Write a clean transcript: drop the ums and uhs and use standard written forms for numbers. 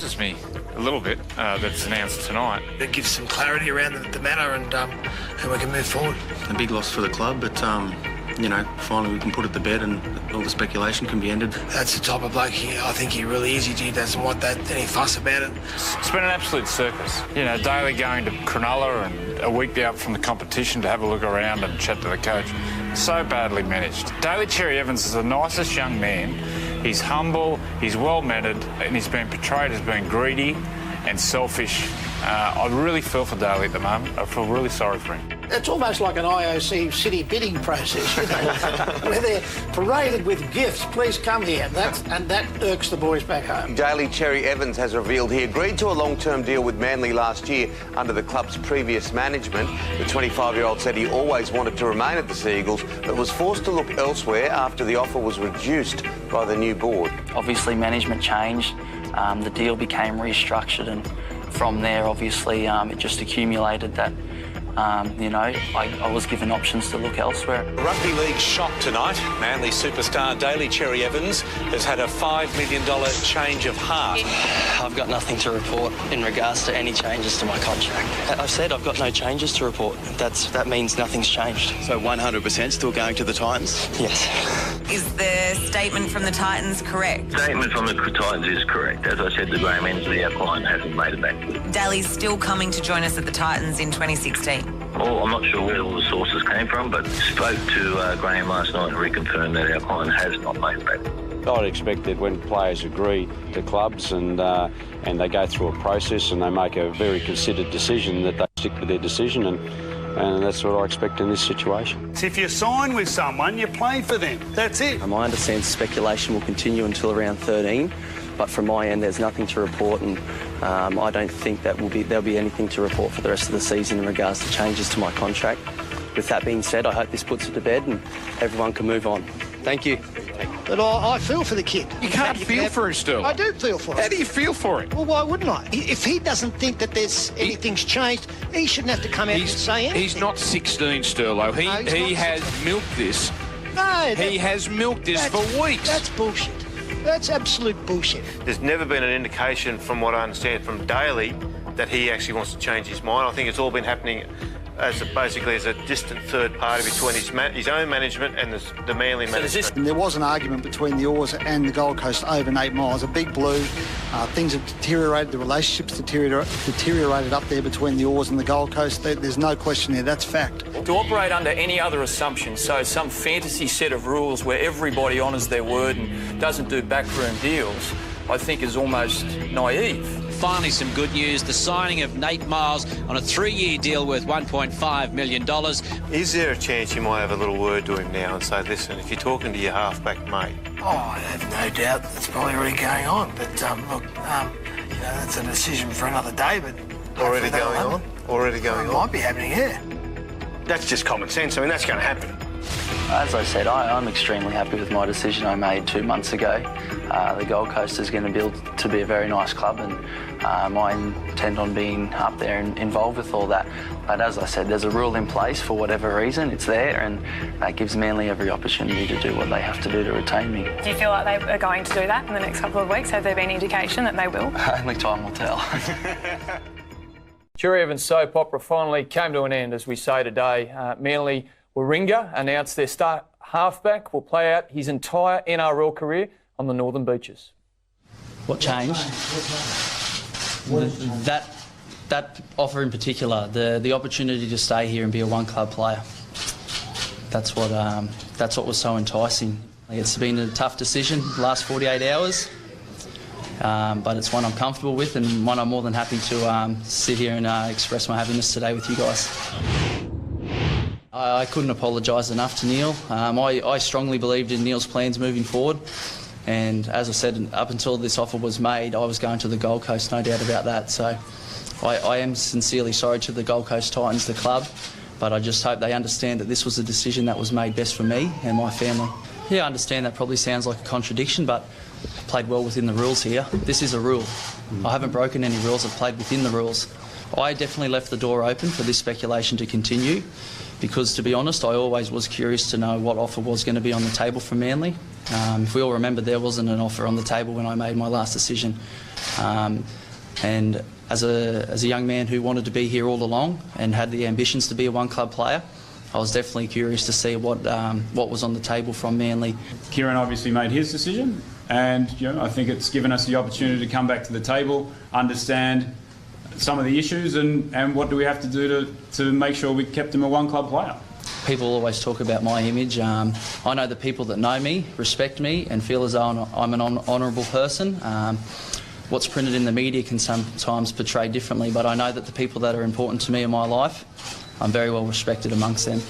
It's me a little bit that's announced tonight. It gives some clarity around the matter and we can move forward. A big loss for the club, but finally we can put it to bed and all the speculation can be ended. That's the type of bloke I think he really is. He doesn't want any fuss about it. It's been an absolute circus. Daly going to Cronulla and a week out from the competition to have a look around and chat to the coach. So badly managed. Daly Cherry Evans is the nicest young man. He's humble, he's well-mannered, and he's been portrayed as being greedy and selfish. I really feel for Daly at the moment. I feel really sorry for him. It's almost like an IOC city bidding process, where they're paraded with gifts. Please come here. That irks the boys back home. Daly Cherry Evans has revealed he agreed to a long-term deal with Manly last year under the club's previous management. The 25-year-old said he always wanted to remain at the Seagulls, but was forced to look elsewhere after the offer was reduced by the new board. Obviously, management changed. The deal became restructured, and from there, obviously, it just accumulated that, I was given options to look elsewhere. Rugby league shock tonight. Manly superstar Daly Cherry Evans has had a $5 million change of heart. I've got nothing to report in regards to any changes to my contract. I've said I've got no changes to report. That means nothing's changed. So 100% still going to the Titans? Yes. Is the statement from the Titans correct? Statement from the Titans is correct. As I said, the Graham Ensley, our client, hasn't made it back. Daly's still coming to join us at the Titans in 2016. Well, I'm not sure where all the sources came from, but spoke to Graham last night and reconfirmed that our client has not made it back. I'd expect that when players agree to clubs and they go through a process and they make a very considered decision, that they stick with their decision, and that's what I expect in this situation. If you sign with someone, you play for them. That's it. I understand speculation will continue until around 13, but from my end, there's nothing to report, and I don't think that there'll be anything to report for the rest of the season in regards to changes to my contract. With that being said, I hope this puts it to bed and everyone can move on. Thank you. But I feel for the kid. You can't feel for him still. I do feel for him. How do you feel for him? Well, why wouldn't I? If he doesn't think that anything's changed, he shouldn't have to come out and say anything. He's not 16, Sterlo. He has milked this. No. He has milked this for weeks. That's bullshit. That's absolute bullshit. There's never been an indication, from what I understand from Daly, that he actually wants to change his mind. I think it's all been happening basically as a distant third party between his own management and the Manly management. There was an argument between the Oars and the Gold Coast over 8 miles. A big blue. Things have deteriorated. The relationships deteriorated up there between the Oars and the Gold Coast. There's no question there. That's fact. To operate under any other assumption, so some fantasy set of rules where everybody honours their word and doesn't do backroom deals, I think is almost naive. Finally, some good news. The signing of Nate Miles on a 3-year deal worth $1.5 million. Is there a chance you might have a little word to him now and say, listen, if you're talking to your halfback mate? Oh, I have no doubt that's probably already going on. But, that's a decision for another day. But Already going on? It might be happening, yeah. That's just common sense. I mean, that's going to happen. As I said, I'm extremely happy with my decision I made 2 months ago. The Gold Coast is going to build to be a very nice club, and I intend on being up there and involved with all that. But as I said, there's a rule in place for whatever reason. It's there, and that gives Manly every opportunity to do what they have to do to retain me. Do you feel like they are going to do that in the next couple of weeks? Have there been indication that they will? Only time will tell. Cherry Evans soap opera finally came to an end, as we say today. Manly Warringah announced their star halfback will play out his entire NRL career on the Northern Beaches. What changed? That offer in particular, the opportunity to stay here and be a one-club player. That's what was so enticing. It's been a tough decision the last 48 hours, but it's one I'm comfortable with and one I'm more than happy to sit here and express my happiness today with you guys. I couldn't apologise enough to Neil. I strongly believed in Neil's plans moving forward, and as I said, up until this offer was made, I was going to the Gold Coast, no doubt about that. So I am sincerely sorry to the Gold Coast Titans, the club, but I just hope they understand that this was a decision that was made best for me and my family. Yeah, I understand that probably sounds like a contradiction, but I've played well within the rules here. This is a rule. I haven't broken any rules, I've played within the rules. I definitely left the door open for this speculation to continue because, to be honest, I always was curious to know what offer was going to be on the table from Manly. If we all remember, there wasn't an offer on the table when I made my last decision. And as a young man who wanted to be here all along and had the ambitions to be a one-club player, I was definitely curious to see what was on the table from Manly. Kieran obviously made his decision, and I think it's given us the opportunity to come back to the table, understand some of the issues, and what do we have to do to make sure we kept him a one-club player. People always talk about my image. I know the people that know me, respect me, and feel as though I'm an honourable person. What's printed in the media can sometimes portray differently, but I know that the people that are important to me in my life, I'm very well respected amongst them.